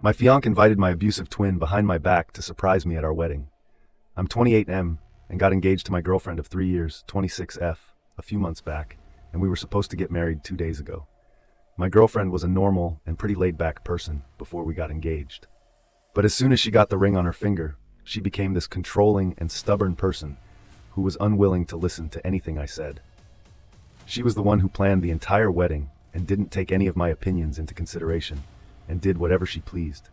My fiancé invited my abusive twin behind my back to surprise me at our wedding. I'm 28M and got engaged to my girlfriend of 3 years, 26F, a few months back, and we were supposed to get married 2 days ago. My girlfriend was a normal and pretty laid-back person before we got engaged. But as soon as she got the ring on her finger, she became this controlling and stubborn person who was unwilling to listen to anything I said. She was the one who planned the entire wedding and didn't take any of my opinions into consideration, and did whatever she pleased.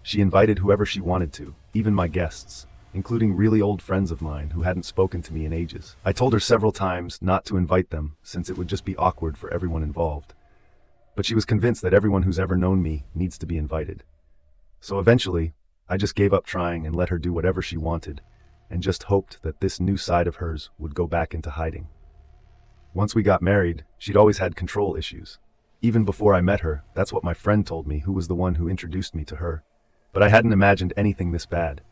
She invited whoever she wanted to, even my guests, including really old friends of mine who hadn't spoken to me in ages. I told her several times not to invite them since it would just be awkward for everyone involved. But she was convinced that everyone who's ever known me needs to be invited. So eventually, I just gave up trying and let her do whatever she wanted, and just hoped that this new side of hers would go back into hiding. Once we got married, she'd always had control issues. Even before I met her, that's what my friend told me, who was the one who introduced me to her. But I hadn't imagined anything this bad.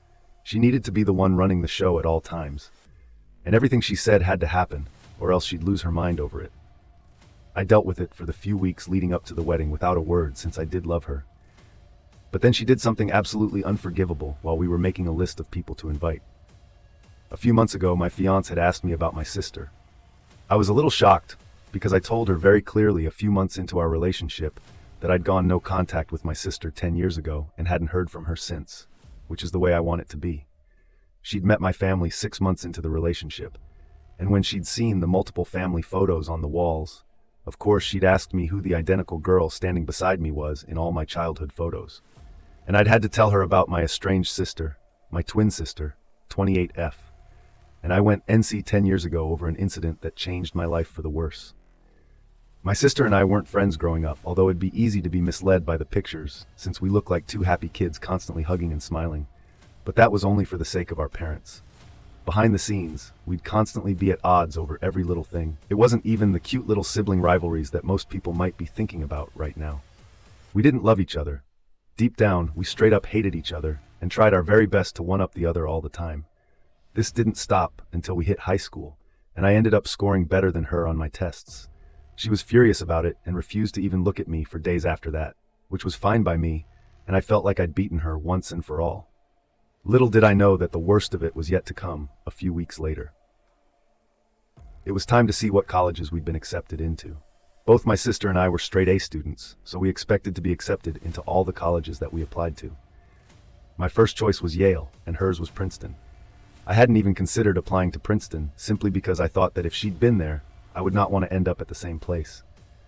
She needed to be the one running the show at all times. And everything she said had to happen, or else she'd lose her mind over it. I dealt with it for the few weeks leading up to the wedding without a word, since I did love her. But then she did something absolutely unforgivable while we were making a list of people to invite. A few months ago, my fiancé had asked me about my sister. I was a little shocked, because I told her very clearly a few months into our relationship that I'd gone no contact with my sister 10 years ago and hadn't heard from her since, which is the way I want it to be. She'd met my family 6 months into the relationship, and when she'd seen the multiple family photos on the walls, of course she'd asked me who the identical girl standing beside me was in all my childhood photos. And I'd had to tell her about my estranged sister, my twin sister, 28F. And I went NC 10 years ago over an incident that changed my life for the worse. My sister and I weren't friends growing up, although it'd be easy to be misled by the pictures, since we looked like two happy kids constantly hugging and smiling. But that was only for the sake of our parents. Behind the scenes, we'd constantly be at odds over every little thing. It wasn't even the cute little sibling rivalries that most people might be thinking about right now. We didn't love each other. Deep down, we straight up hated each other and tried our very best to one-up the other all the time. This didn't stop until we hit high school, and I ended up scoring better than her on my tests. She was furious about it and refused to even look at me for days after that, which was fine by me, and I felt like I'd beaten her once and for all. Little did I know that the worst of it was yet to come a few weeks later. It was time to see what colleges we'd been accepted into. Both my sister and I were straight A students, so we expected to be accepted into all the colleges that we applied to. My first choice was Yale, and hers was Princeton. I hadn't even considered applying to Princeton, simply because I thought that if she'd been there, I would not want to end up at the same place.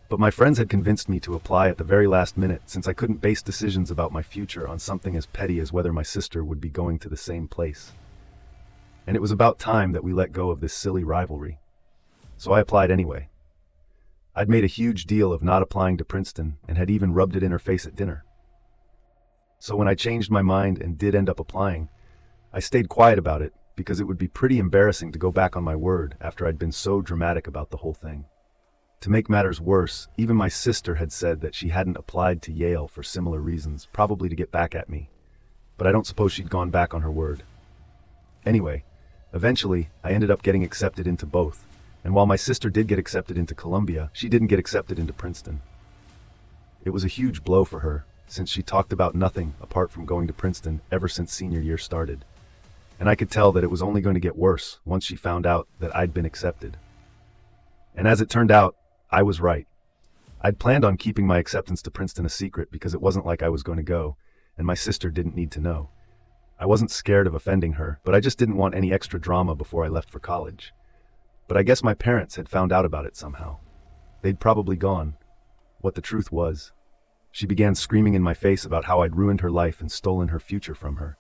But my friends had convinced me to apply at the very last minute, since I couldn't base decisions about my future on something as petty as whether my sister would be going to the same place. And it was about time that we let go of this silly rivalry. So I applied anyway. I'd made a huge deal of not applying to Princeton and had even rubbed it in her face at dinner. So when I changed my mind and did end up applying, I stayed quiet about it, because it would be pretty embarrassing to go back on my word after I'd been so dramatic about the whole thing. To make matters worse, even my sister had said that she hadn't applied to Yale for similar reasons, probably to get back at me. But I don't suppose she'd gone back on her word. Anyway, eventually, I ended up getting accepted into both, and while my sister did get accepted into Columbia, she didn't get accepted into Princeton. It was a huge blow for her, since she talked about nothing apart from going to Princeton ever since senior year started. And I could tell that it was only going to get worse once she found out that I'd been accepted. And as it turned out, I was right. I'd planned on keeping my acceptance to Princeton a secret because it wasn't like I was going to go, and my sister didn't need to know. I wasn't scared of offending her, but I just didn't want any extra drama before I left for college. But I guess my parents had found out about it somehow. They'd probably gone. What the truth was. She began screaming in my face about how I'd ruined her life and stolen her future from her.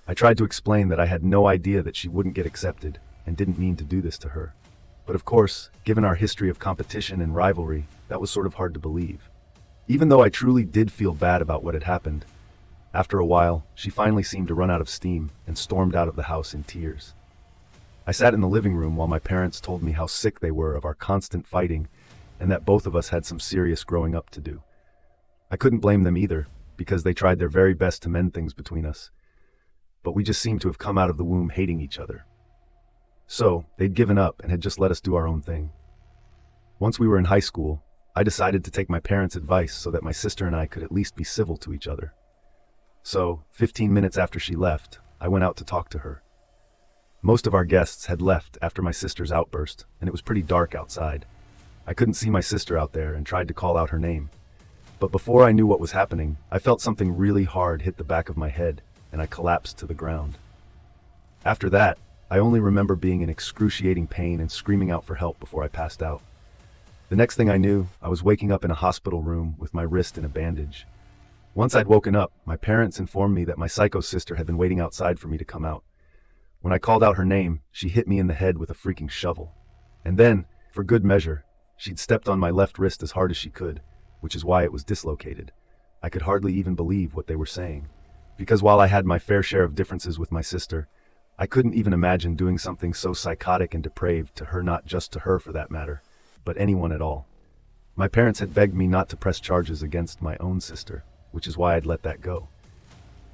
I tried to explain that I had no idea that she wouldn't get accepted and didn't mean to do this to her. But of course, given our history of competition and rivalry, that was sort of hard to believe. Even though I truly did feel bad about what had happened, after a while, she finally seemed to run out of steam and stormed out of the house in tears. I sat in the living room while my parents told me how sick they were of our constant fighting and that both of us had some serious growing up to do. I couldn't blame them either, because they tried their very best to mend things between us. But we just seemed to have come out of the womb hating each other. So, they'd given up and had just let us do our own thing. Once we were in high school, I decided to take my parents' advice so that my sister and I could at least be civil to each other. So, 15 minutes after she left, I went out to talk to her. Most of our guests had left after my sister's outburst, and it was pretty dark outside. I couldn't see my sister out there and tried to call out her name. But before I knew what was happening, I felt something really hard hit the back of my head, and I collapsed to the ground. After that, I only remember being in excruciating pain and screaming out for help before I passed out. The next thing I knew, I was waking up in a hospital room with my wrist in a bandage. Once I'd woken up, my parents informed me that my psycho sister had been waiting outside for me to come out. When I called out her name, she hit me in the head with a freaking shovel. And then, for good measure, she'd stepped on my left wrist as hard as she could, which is why it was dislocated. I could hardly even believe what they were saying. Because while I had my fair share of differences with my sister, I couldn't even imagine doing something so psychotic and depraved to her, not just to her for that matter, but anyone at all. My parents had begged me not to press charges against my own sister, which is why I'd let that go.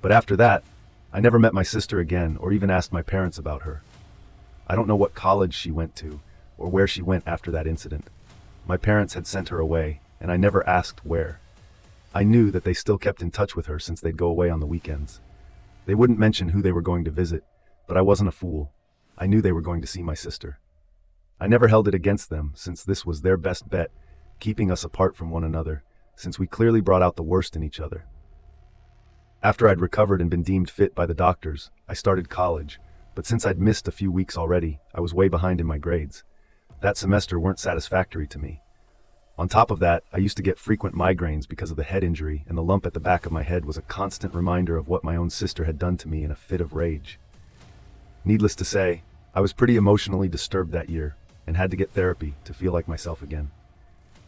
But after that, I never met my sister again or even asked my parents about her. I don't know what college she went to or where she went after that incident. My parents had sent her away, and I never asked where. I knew that they still kept in touch with her since they'd go away on the weekends. They wouldn't mention who they were going to visit, but I wasn't a fool. I knew they were going to see my sister. I never held it against them, since this was their best bet, keeping us apart from one another, since we clearly brought out the worst in each other. After I'd recovered and been deemed fit by the doctors, I started college, but since I'd missed a few weeks already, I was way behind in my grades. That semester weren't satisfactory to me. On top of that, I used to get frequent migraines because of the head injury, and the lump at the back of my head was a constant reminder of what my own sister had done to me in a fit of rage. Needless to say, I was pretty emotionally disturbed that year, and had to get therapy to feel like myself again.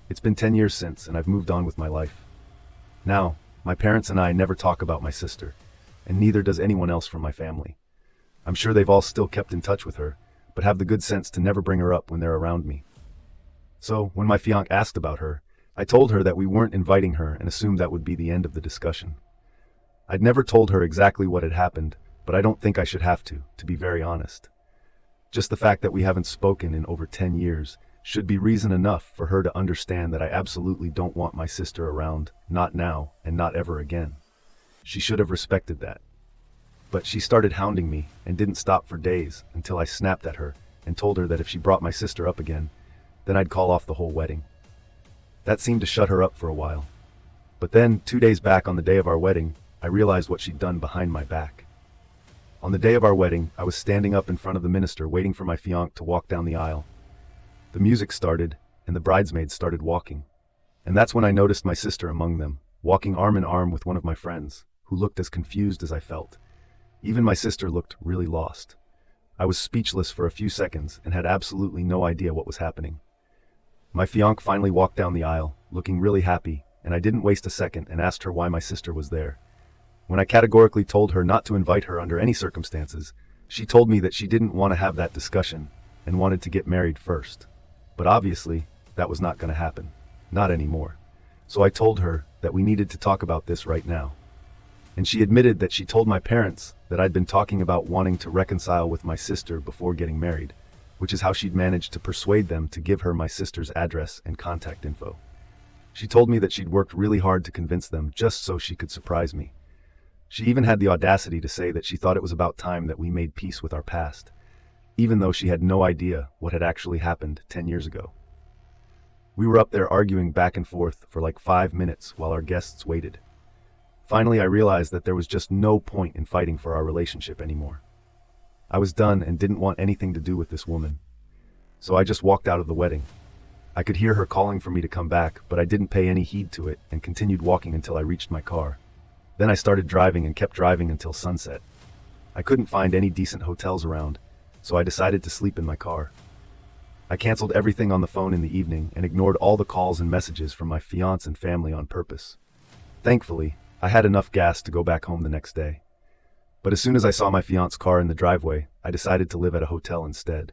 It's been 10 years since, and I've moved on with my life. Now, my parents and I never talk about my sister, and neither does anyone else from my family. I'm sure they've all still kept in touch with her, but have the good sense to never bring her up when they're around me. So, when my fiancé asked about her, I told her that we weren't inviting her and assumed that would be the end of the discussion. I'd never told her exactly what had happened, but I don't think I should have to be very honest. Just the fact that we haven't spoken in over 10 years should be reason enough for her to understand that I absolutely don't want my sister around, not now and not ever again. She should have respected that. But she started hounding me and didn't stop for days until I snapped at her and told her that if she brought my sister up again, then I'd call off the whole wedding. That seemed to shut her up for a while. But then, 2 days back on the day of our wedding, I realized what she'd done behind my back. On the day of our wedding, I was standing up in front of the minister waiting for my fiancé to walk down the aisle. The music started, and the bridesmaids started walking. And that's when I noticed my sister among them, walking arm in arm with one of my friends, who looked as confused as I felt. Even my sister looked really lost. I was speechless for a few seconds and had absolutely no idea what was happening. My fiancé finally walked down the aisle, looking really happy, and I didn't waste a second and asked her why my sister was there. When I categorically told her not to invite her under any circumstances, she told me that she didn't want to have that discussion and wanted to get married first. But obviously, that was not going to happen. Not anymore. So I told her that we needed to talk about this right now. And she admitted that she told my parents that I'd been talking about wanting to reconcile with my sister before getting married, which is how she'd managed to persuade them to give her my sister's address and contact info. She told me that she'd worked really hard to convince them just so she could surprise me. She even had the audacity to say that she thought it was about time that we made peace with our past, even though she had no idea what had actually happened 10 years ago. We were up there arguing back and forth for like 5 minutes while our guests waited. Finally, I realized that there was just no point in fighting for our relationship anymore. I was done and didn't want anything to do with this woman. So I just walked out of the wedding. I could hear her calling for me to come back, but I didn't pay any heed to it and continued walking until I reached my car. Then I started driving and kept driving until sunset. I couldn't find any decent hotels around, so I decided to sleep in my car. I canceled everything on the phone in the evening and ignored all the calls and messages from my fiancé and family on purpose. Thankfully, I had enough gas to go back home the next day. But as soon as I saw my fiancé's car in the driveway, I decided to live at a hotel instead.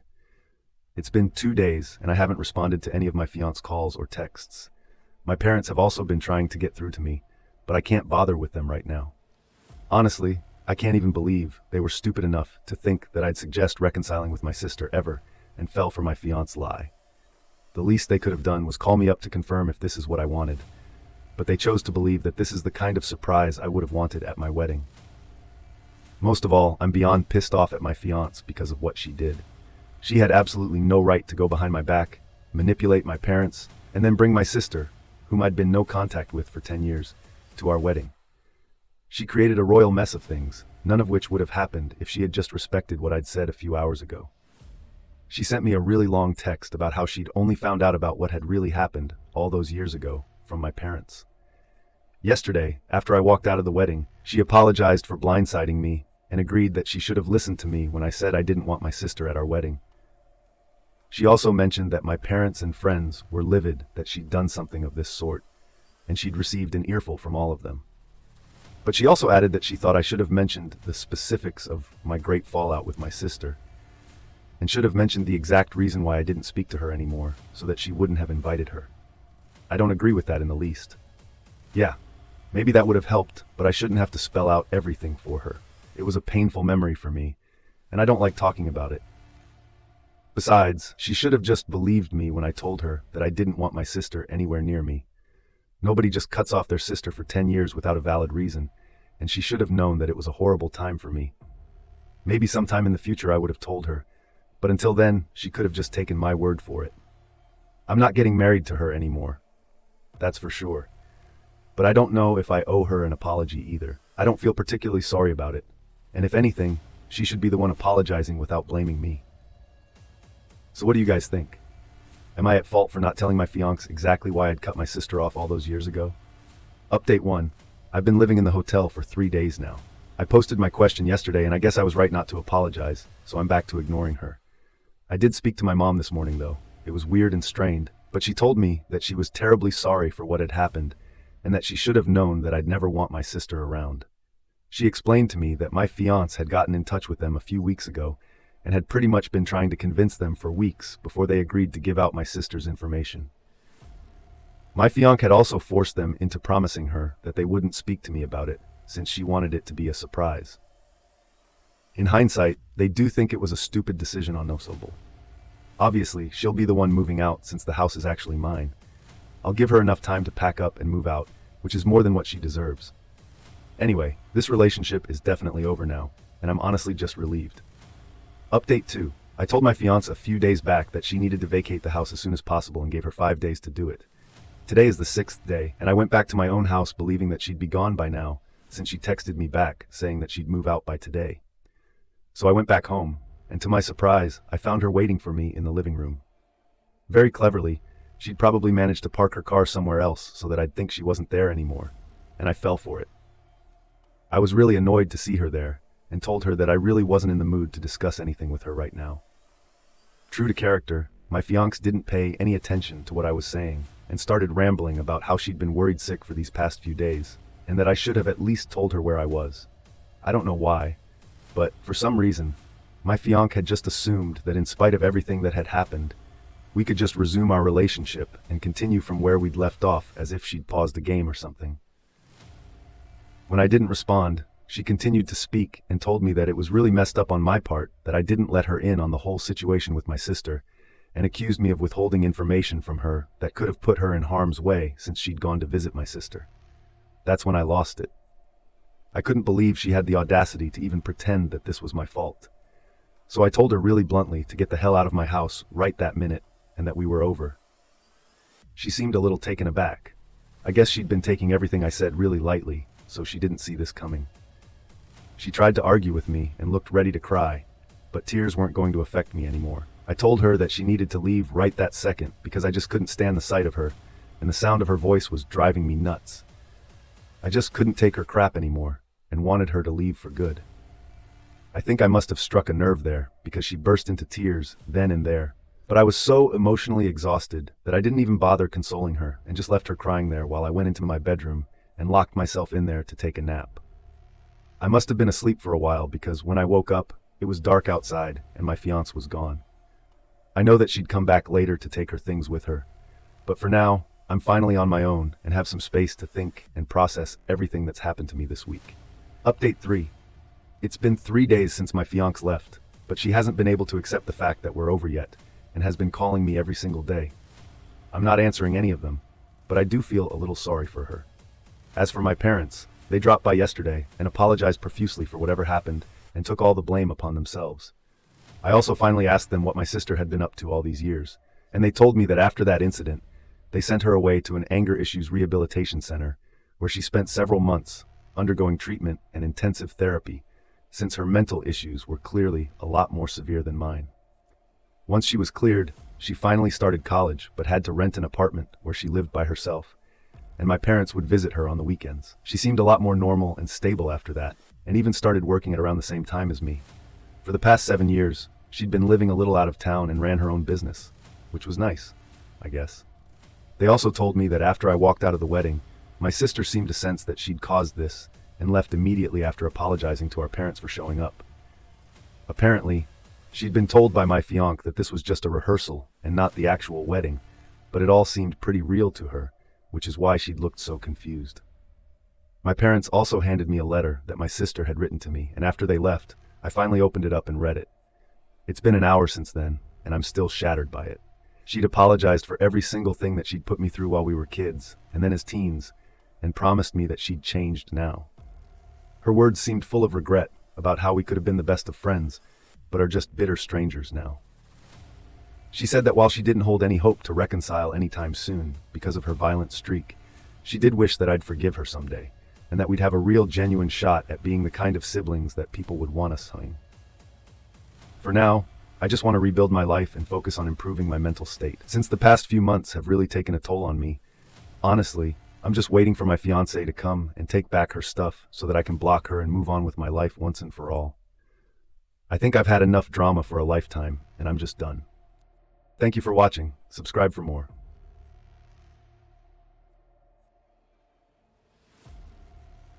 It's been 2 days and I haven't responded to any of my fiancé's calls or texts. My parents have also been trying to get through to me, but I can't bother with them right now. Honestly, I can't even believe they were stupid enough to think that I'd suggest reconciling with my sister ever and fell for my fiancé's lie. The least they could have done was call me up to confirm if this is what I wanted. but they chose to believe that this is the kind of surprise I would have wanted at my wedding. Most of all, I'm beyond pissed off at my fiancée because of what she did. She had absolutely no right to go behind my back, manipulate my parents, and then bring my sister, whom I'd been no contact with for 10 years, to our wedding. She created a royal mess of things, none of which would have happened if she had just respected what I'd said a few hours ago. She sent me a really long text about how she'd only found out about what had really happened all those years ago from my parents. Yesterday, after I walked out of the wedding, she apologized for blindsiding me and agreed that she should have listened to me when I said I didn't want my sister at our wedding. She also mentioned that my parents and friends were livid that she'd done something of this sort, and she'd received an earful from all of them. But she also added that she thought I should have mentioned the specifics of my great fallout with my sister, and should have mentioned the exact reason why I didn't speak to her anymore, so that she wouldn't have invited her. I don't agree with that in the least. Yeah, maybe that would have helped, but I shouldn't have to spell out everything for her. It was a painful memory for me, and I don't like talking about it. Besides, she should have just believed me when I told her that I didn't want my sister anywhere near me. Nobody just cuts off their sister for 10 years without a valid reason, and she should have known that it was a horrible time for me. Maybe sometime in the future I would have told her, but until then, she could have just taken my word for it. I'm not getting married to her anymore. That's for sure. But I don't know if I owe her an apology either. I don't feel particularly sorry about it, and if anything, she should be the one apologizing without blaming me. So what do you guys think? Am I at fault for not telling my fiancé exactly why I'd cut my sister off all those years ago? Update 1. I've been living in the hotel for 3 days now. I posted my question yesterday and I guess I was right not to apologize, so I'm back to ignoring her. I did speak to my mom this morning though. It was weird and strained, but she told me that she was terribly sorry for what had happened and that she should have known that I'd never want my sister around. She explained to me that my fiancé had gotten in touch with them a few weeks ago and had pretty much been trying to convince them for weeks before they agreed to give out my sister's information. My fiancé had also forced them into promising her that they wouldn't speak to me about it, since she wanted it to be a surprise. In hindsight, they do think it was a stupid decision on Nosable. Obviously, she'll be the one moving out since the house is actually mine. I'll give her enough time to pack up and move out, which is more than what she deserves. Anyway, this relationship is definitely over now, and I'm honestly just relieved. Update 2. I told my fiancé a few days back that she needed to vacate the house as soon as possible and gave her 5 days to do it. Today is the 6th day, and I went back to my own house believing that she'd be gone by now, since she texted me back saying that she'd move out by today. So I went back home, and to my surprise, I found her waiting for me in the living room. Very cleverly, she'd probably managed to park her car somewhere else so that I'd think she wasn't there anymore, and I fell for it. I was really annoyed to see her there, and told her that I really wasn't in the mood to discuss anything with her right now. True to character, my fiancé didn't pay any attention to what I was saying, and started rambling about how she'd been worried sick for these past few days, and that I should have at least told her where I was. I don't know why, but for some reason, my fiancé had just assumed that in spite of everything that had happened, we could just resume our relationship and continue from where we'd left off as if she'd paused a game or something. When I didn't respond, she continued to speak and told me that it was really messed up on my part that I didn't let her in on the whole situation with my sister, and accused me of withholding information from her that could have put her in harm's way since she'd gone to visit my sister. That's when I lost it. I couldn't believe she had the audacity to even pretend that this was my fault. So I told her really bluntly to get the hell out of my house right that minute, and that we were over. She seemed a little taken aback. I guess she'd been taking everything I said really lightly, so she didn't see this coming. She tried to argue with me and looked ready to cry, but tears weren't going to affect me anymore. I told her that she needed to leave right that second because I just couldn't stand the sight of her, and the sound of her voice was driving me nuts. I just couldn't take her crap anymore, and wanted her to leave for good. I think I must have struck a nerve there, because she burst into tears then and there, but I was so emotionally exhausted that I didn't even bother consoling her and just left her crying there while I went into my bedroom and locked myself in there to take a nap. I must have been asleep for a while because when I woke up, it was dark outside and my fiancé was gone. I know that she'd come back later to take her things with her, but for now, I'm finally on my own and have some space to think and process everything that's happened to me this week. Update 3. It's been 3 days since my fiancé left, but she hasn't been able to accept the fact that we're over yet, and has been calling me every single day. I'm not answering any of them. but I do feel a little sorry for her. As for my parents, they dropped by yesterday and apologized profusely for whatever happened and took all the blame upon themselves. I also finally asked them what my sister had been up to all these years, and they told me that after that incident, they sent her away to an anger issues rehabilitation center, where she spent several months undergoing treatment and intensive therapy, since her mental issues were clearly a lot more severe than mine. Once she was cleared, she finally started college, but had to rent an apartment where she lived by herself, and my parents would visit her on the weekends. She seemed a lot more normal and stable after that, and even started working at around the same time as me. For the past 7 years, she'd been living a little out of town and ran her own business, which was nice, I guess. They also told me that after I walked out of the wedding, my sister seemed to sense that she'd caused this and left immediately after apologizing to our parents for showing up. Apparently, she'd been told by my fiancé that this was just a rehearsal and not the actual wedding, but it all seemed pretty real to her, which is why she'd looked so confused. My parents also handed me a letter that my sister had written to me, and after they left, I finally opened it up and read it. It's been an hour since then, and I'm still shattered by it. She'd apologized for every single thing that she'd put me through while we were kids, and then as teens, and promised me that she'd changed now. Her words seemed full of regret about how we could have been the best of friends, but are just bitter strangers now. She said that while she didn't hold any hope to reconcile anytime soon because of her violent streak, she did wish that I'd forgive her someday, and that we'd have a real genuine shot at being the kind of siblings that people would want us having. For now, I just want to rebuild my life and focus on improving my mental state. Since the past few months have really taken a toll on me, honestly, I'm just waiting for my fiancée to come and take back her stuff so that I can block her and move on with my life once and for all. I think I've had enough drama for a lifetime, and I'm just done. Thank you for watching. Subscribe for more.